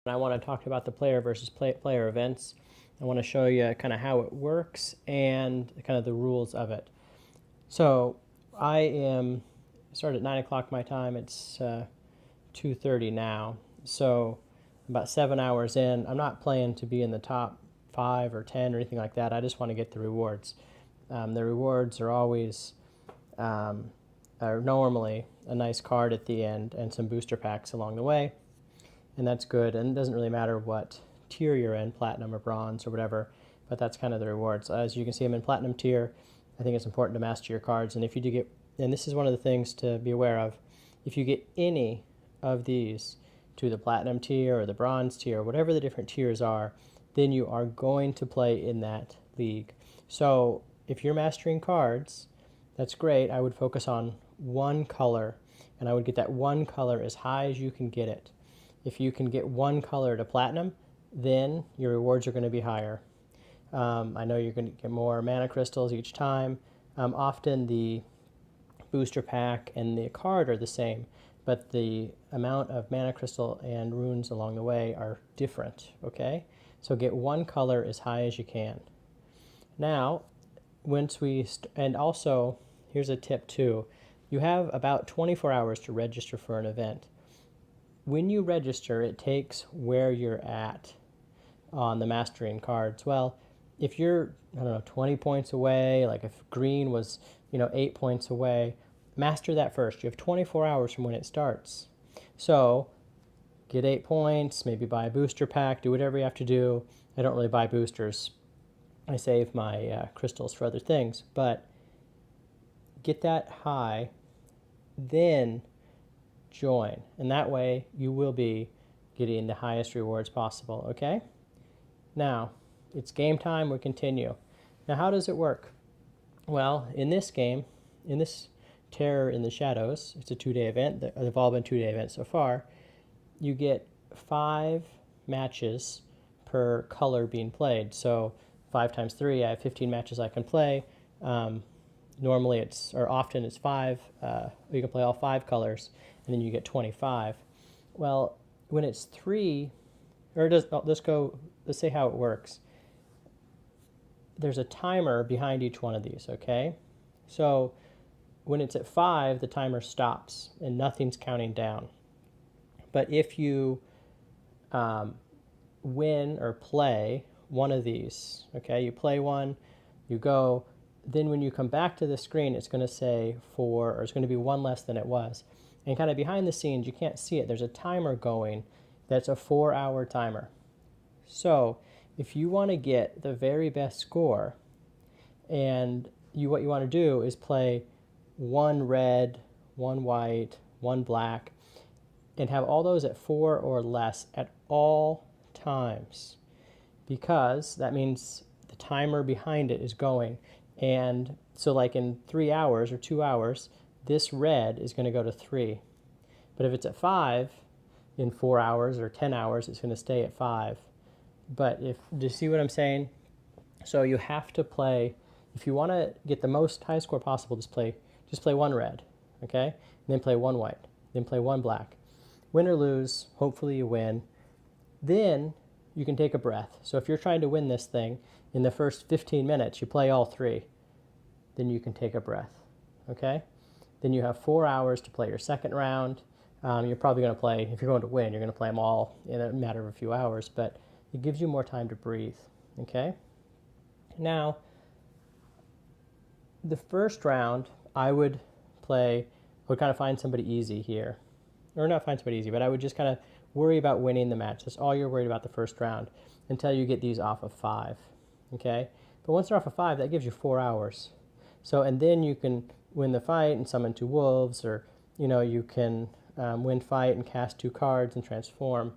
I want to talk about the player versus player events. I want to show you kind of how it works and kind of the rules of it. So I started at 9 o'clock my time. It's 2:30 now. So about 7 hours in. I'm not playing to be in the top 5 or 10 or anything like that. I just want to get the rewards. The rewards are always are normally a nice card at the end and some booster packs along the way. And that's good, and it doesn't really matter what tier you're in, platinum or bronze or whatever, but that's kind of the rewards. As you can see, I'm in platinum tier. I think it's important to master your cards, and if you do get, and this is one of the things to be aware of, if you get any of these to the platinum tier or the bronze tier, whatever the different tiers are, then you are going to play in that league. So if you're mastering cards, that's great. I would focus on one color, and I would get that one color as high as you can get it. If you can get one color to platinum, then your rewards are going to be higher. I know you're going to get more mana crystals each time. Often the booster pack and the card are the same, but the amount of mana crystal and runes along the way are different, okay? So get one color as high as you can. Now, and also, here's a tip too. You have about 24 hours to register for an event. When you register, it takes where you're at on the mastering cards. Well, if you're, 20 points away, like if green was, 8 points away, master that first. You have 24 hours from when it starts. So get 8 points, maybe buy a booster pack, do whatever you have to do. I don't really buy boosters. I save my crystals for other things. But get that high, then join, and that way you will be getting the highest rewards possible, okay? Now, it's game time, we continue. Now, how does it work? Well, in this game, in this Terror in the Shadows, it's a 2-day event, they've all been 2-day events so far, you get 5 matches per color being played, so 5 times 3, I have 15 matches I can play. Normally often it's 5, you can play all 5 colors, and then you get 25. Well, when it's 3, let's say how it works. There's a timer behind each one of these, okay? So when it's at 5, the timer stops and nothing's counting down. But if you win or play one of these, okay, you play one, you go, then when you come back to the screen, it's going to say 4, or it's going to be 1 less than it was. And kind of behind the scenes, you can't see it. There's a timer going that's a 4-hour timer. So if you want to get the very best score, and what you want to do is play 1 red, 1 white, 1 black, and have all those at 4 or less at all times, because that means the timer behind it is going. And so like in 3 hours or 2 hours, this red is going to go to 3. But if it's at 5, in 4 hours or 10 hours, it's going to stay at 5. But do you see what I'm saying? So you have to play, if you want to get the most high score possible, just play 1 red, okay? And then play 1 white, then play 1 black. Win or lose, hopefully you win. Then you can take a breath. So if you're trying to win this thing, in the first 15 minutes, you play all 3. Then you can take a breath, okay? Then you have 4 hours to play your second round. You're probably going to play, if you're going to win, you're going to play them all in a matter of a few hours, but it gives you more time to breathe, okay? Now, the first round, I would kind of find somebody easy here. Or not find somebody easy, but I would just kind of worry about winning the match. That's all you're worried about the first round until you get these off of 5, okay? But once they're off of 5, that gives you 4 hours. So, and then you can win the fight and summon 2 wolves, or, you can win fight and cast 2 cards and transform.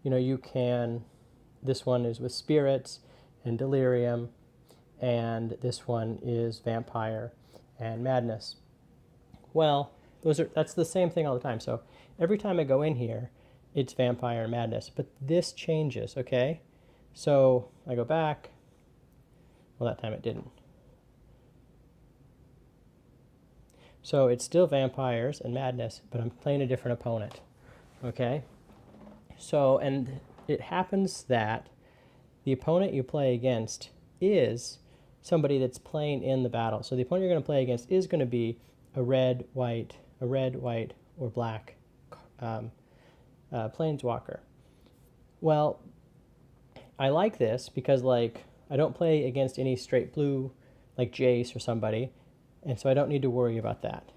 You can, this one is with spirits and delirium, and this one is vampire and madness. Well, that's the same thing all the time. So every time I go in here, it's vampire and madness, but this changes, okay? So I go back. Well, that time it didn't. So it's still vampires and madness, but I'm playing a different opponent, okay? So, and it happens that the opponent you play against is somebody that's playing in the battle. So the opponent you're going to play against is going to be a red, white, or black planeswalker. Well, I like this because, like, I don't play against any straight blue, like Jace or somebody, and so I don't need to worry about that.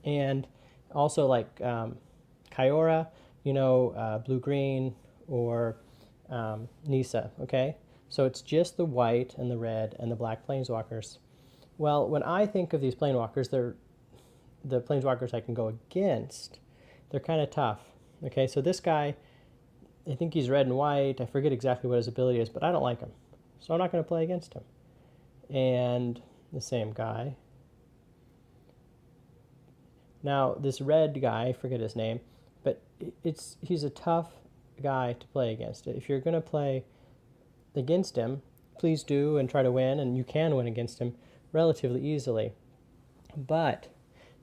And also, like, Kyora, blue-green, or Nisa, okay? So it's just the white and the red and the black planeswalkers. Well, when I think of these planeswalkers, they're the planeswalkers I can go against. They're kind of tough, okay? So this guy, I think he's red and white. I forget exactly what his ability is, but I don't like him. So I'm not going to play against him. And the same guy. Now, this red guy, I forget his name, but he's a tough guy to play against. If you're going to play against him, please do and try to win, and you can win against him relatively easily. But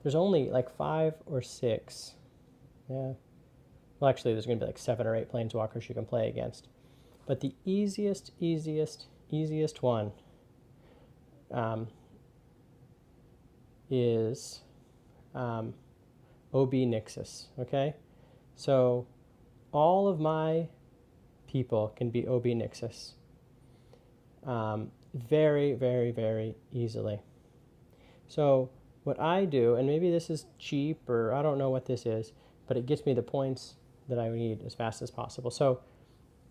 there's only like 5 or 6. Yeah. Well, actually, there's going to be like 7 or 8 planeswalkers you can play against. But the easiest one is OB Nixus, okay? So all of my people can be OB Nixus very, very, very easily. So what I do, and maybe this is cheap or I don't know what this is, but it gets me the points that I need as fast as possible. So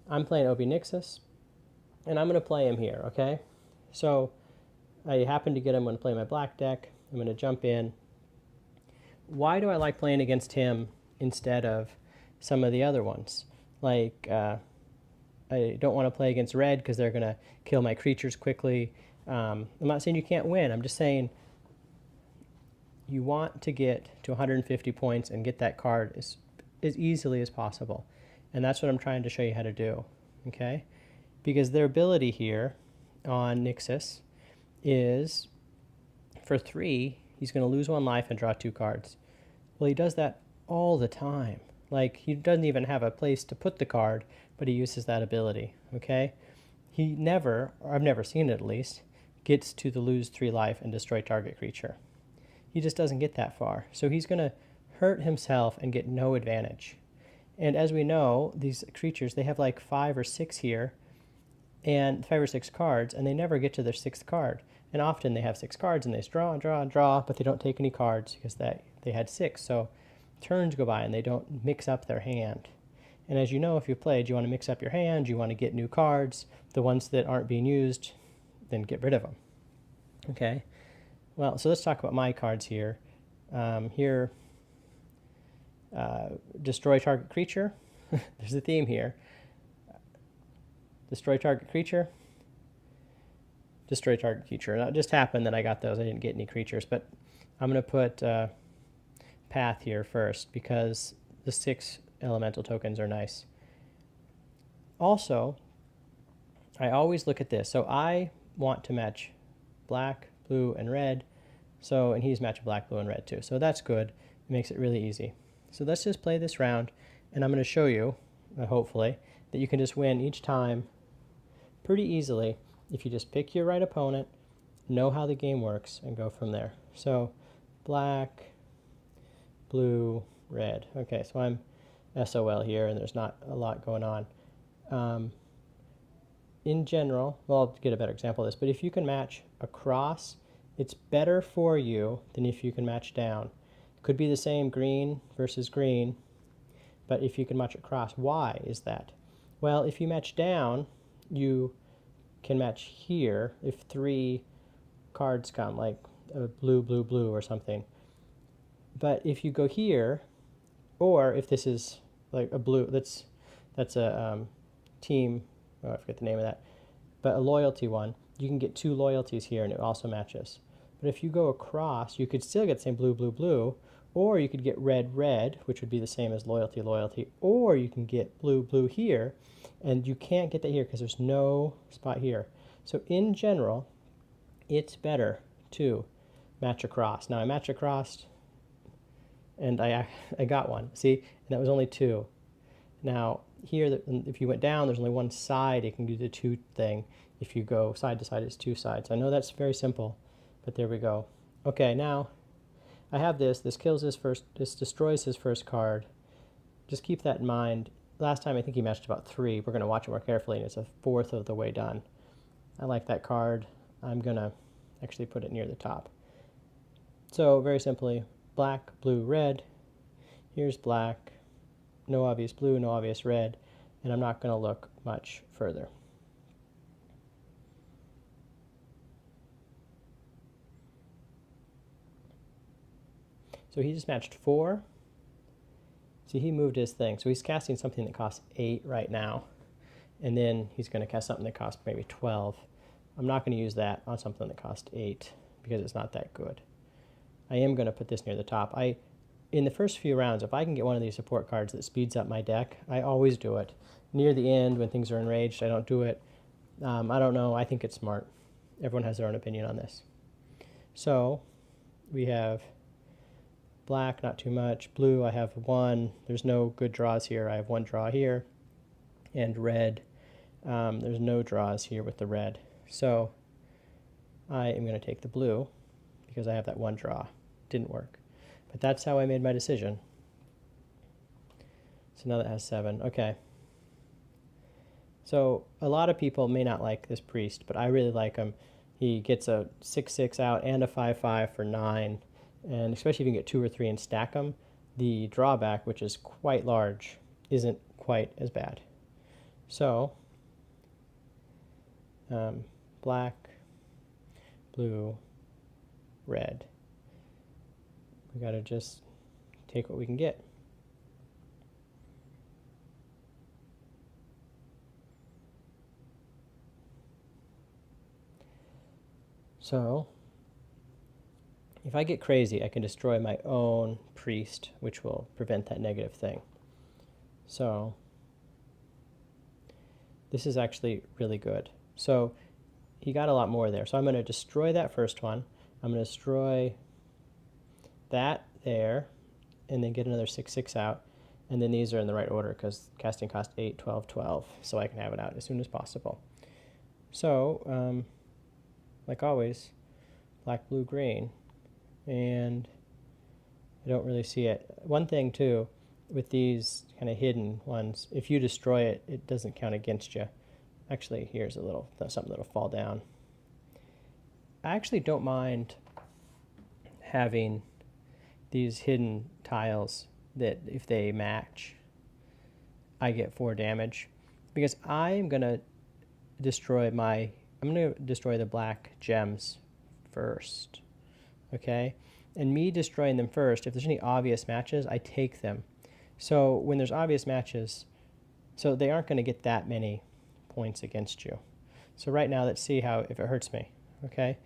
I'm playing OB Nixus, and I'm going to play him here, okay? So I happen to get him when I play my black deck. I'm going to jump in. Why do I like playing against him instead of some of the other ones? Like, I don't want to play against red because they're going to kill my creatures quickly. I'm not saying you can't win. I'm just saying you want to get to 150 points and get that card as easily as possible. And that's what I'm trying to show you how to do, okay? Because their ability here on Nixus is for 3, he's going to lose 1 life and draw 2 cards. Well, he does that all the time. Like, he doesn't even have a place to put the card, but he uses that ability, okay? He never, or I've never seen it at least, gets to the lose 3 life and destroy target creature. He just doesn't get that far. So he's going to hurt himself and get no advantage. And as we know, these creatures, they have like 5 or 6 here, and 5 or 6 cards, and they never get to their 6th card. And often they have 6 cards, and they draw, but they don't take any cards because they had 6. So turns go by, and they don't mix up their hand. And as you know, if you played, you want to mix up your hand, you want to get new cards. The ones that aren't being used, then get rid of them. Okay? Well, so let's talk about my cards here. Destroy target creature. There's a theme here. Destroy target creature. Destroy target creature. Now, it just happened that I got those. I didn't get any creatures, but I'm going to put Path here first because the 6 elemental tokens are nice. Also, I always look at this. So I want to match black, blue, and red. So, and he's matching black, blue, and red too. So that's good. It makes it really easy. So let's just play this round, and I'm going to show you, hopefully, that you can just win each time pretty easily if you just pick your right opponent, know how the game works, and go from there. So black, blue, red. Okay, so I'm SOL here, and there's not a lot going on. In general, well, I'll get a better example of this, but if you can match across, it's better for you than if you can match down. Could be the same green versus green, but if you can match across, why is that? Well, if you match down, you can match here if 3 cards come, like a blue, blue, blue or something. But if you go here, or if this is like a blue, that's a team, oh, I forget the name of that, but a loyalty one, you can get 2 loyalties here and it also matches. But if you go across, you could still get the same blue, blue, blue, or you could get red, red, which would be the same as loyalty, loyalty, or you can get blue, blue here, and you can't get that here because there's no spot here. So in general, it's better to match across. Now I match across, and I got one, see, and that was only 2. Now, here, if you went down, there's only one side, it can do the 2 thing. If you go side to side, it's 2 sides. I know that's very simple, but there we go. Okay, now I have this. This kills his first, this destroys his first card. Just keep that in mind. Last time I think he matched about 3. We're going to watch it more carefully, and it's a fourth of the way done. I like that card. I'm going to actually put it near the top. So very simply, black, blue, red. Here's black. No obvious blue, no obvious red. And I'm not going to look much further. So he just matched 4. See, he moved his thing. So he's casting something that costs 8 right now. And then he's going to cast something that costs maybe 12. I'm not going to use that on something that costs 8 because it's not that good. I am going to put this near the top. In the first few rounds, if I can get one of these support cards that speeds up my deck, I always do it. Near the end, when things are enraged, I don't do it. I don't know. I think it's smart. Everyone has their own opinion on this. So we have black, not too much. Blue, I have 1. There's no good draws here. I have 1 draw here. And red, there's no draws here with the red. So I am going to take the blue because I have that 1 draw. Didn't work. But that's how I made my decision. So now that has 7. Okay. So a lot of people may not like this priest, but I really like him. He gets a 6/6 out and a 5/5 for 9. And especially if you can get 2 or 3 and stack them, the drawback, which is quite large, isn't quite as bad. So, black, blue, red. We got to just take what we can get. So, if I get crazy, I can destroy my own priest, which will prevent that negative thing. So, this is actually really good. So, he got a lot more there. So I'm going to destroy that first one. I'm going to destroy that there, and then get another 6/6 out. And then these are in the right order because casting cost 8, 12, 12. So I can have it out as soon as possible. So, like always, black, blue, green. And I don't really see it. One thing, too, with these kind of hidden ones, if you destroy it, it doesn't count against you. Actually, here's something that'll fall down. I actually don't mind having these hidden tiles that if they match, I get 4 damage. Because I'm going to destroy the black gems first. Okay? And me destroying them first, if there's any obvious matches, I take them. So when there's obvious matches, so they aren't going to get that many points against you. So right now, let's see if it hurts me. Okay?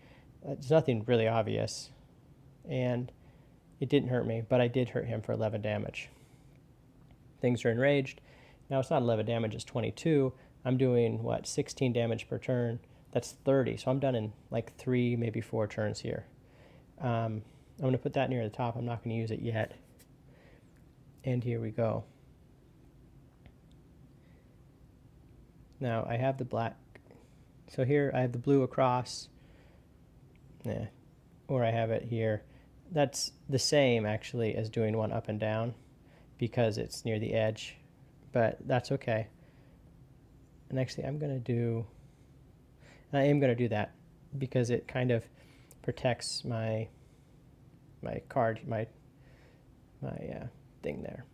It's nothing really obvious. And it didn't hurt me, but I did hurt him for 11 damage. Things are enraged. Now it's not 11 damage, it's 22. I'm doing, 16 damage per turn. That's 30, so I'm done in like 3, maybe 4 turns here. I'm going to put that near the top. I'm not going to use it yet. And here we go. Now I have the black. So here I have the blue across. Or I have it here. That's the same, actually, as doing one up and down because it's near the edge. But that's okay. And actually, I am going to do that because it kind of protects my card, my thing there.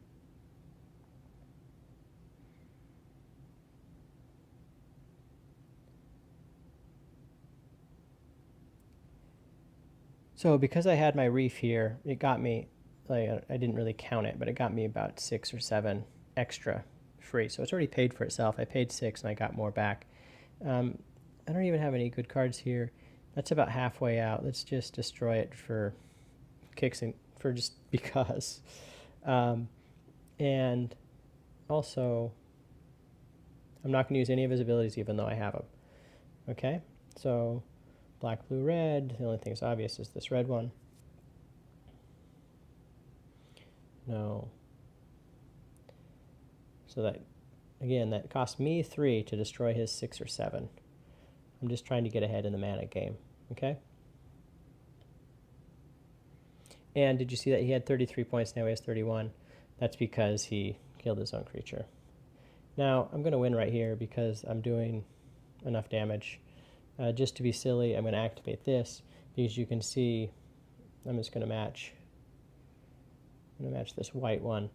So because I had my reef here, it got me, I didn't really count it, but it got me about 6 or 7 extra free. So it's already paid for itself. I paid 6 and I got more back. I don't even have any good cards here. That's about halfway out. Let's just destroy it for kicks and for just because. And also, I'm not going to use any of his abilities even though I have them. Okay, so black, blue, red. The only thing that's obvious is this red one. No. So that again, that cost me 3 to destroy his 6 or 7. I'm just trying to get ahead in the mana game, okay? And did you see that he had 33 points, now he has 31? That's because he killed his own creature. Now, I'm going to win right here because I'm doing enough damage. Just to be silly, I'm going to activate this because you can see I'm just going to match. I'm going to match this white one.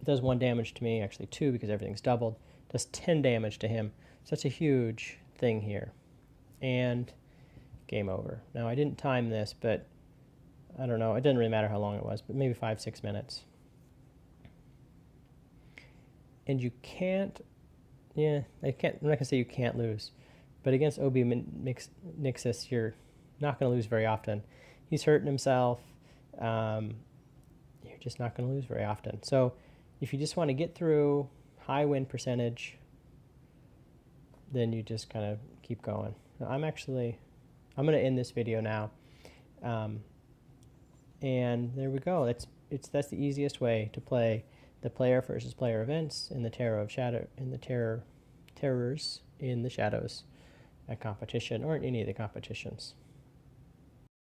It does 1 damage to me, actually 2 because everything's doubled. It does 10 damage to him. So that's a huge thing here. And game over. Now, I didn't time this, but I don't know. It didn't really matter how long it was, but maybe 5-6 minutes. And you can't, I'm not going to say you can't lose, but against OB Nixus, you're not going to lose very often. He's hurting himself. You're just not going to lose very often. So if you just want to get through high win percentage, then you just kind of keep going. Now, I'm going to end this video now. And there we go. That's the easiest way to play the player versus player events in the Terrors in the Shadows competition, or in any of the competitions.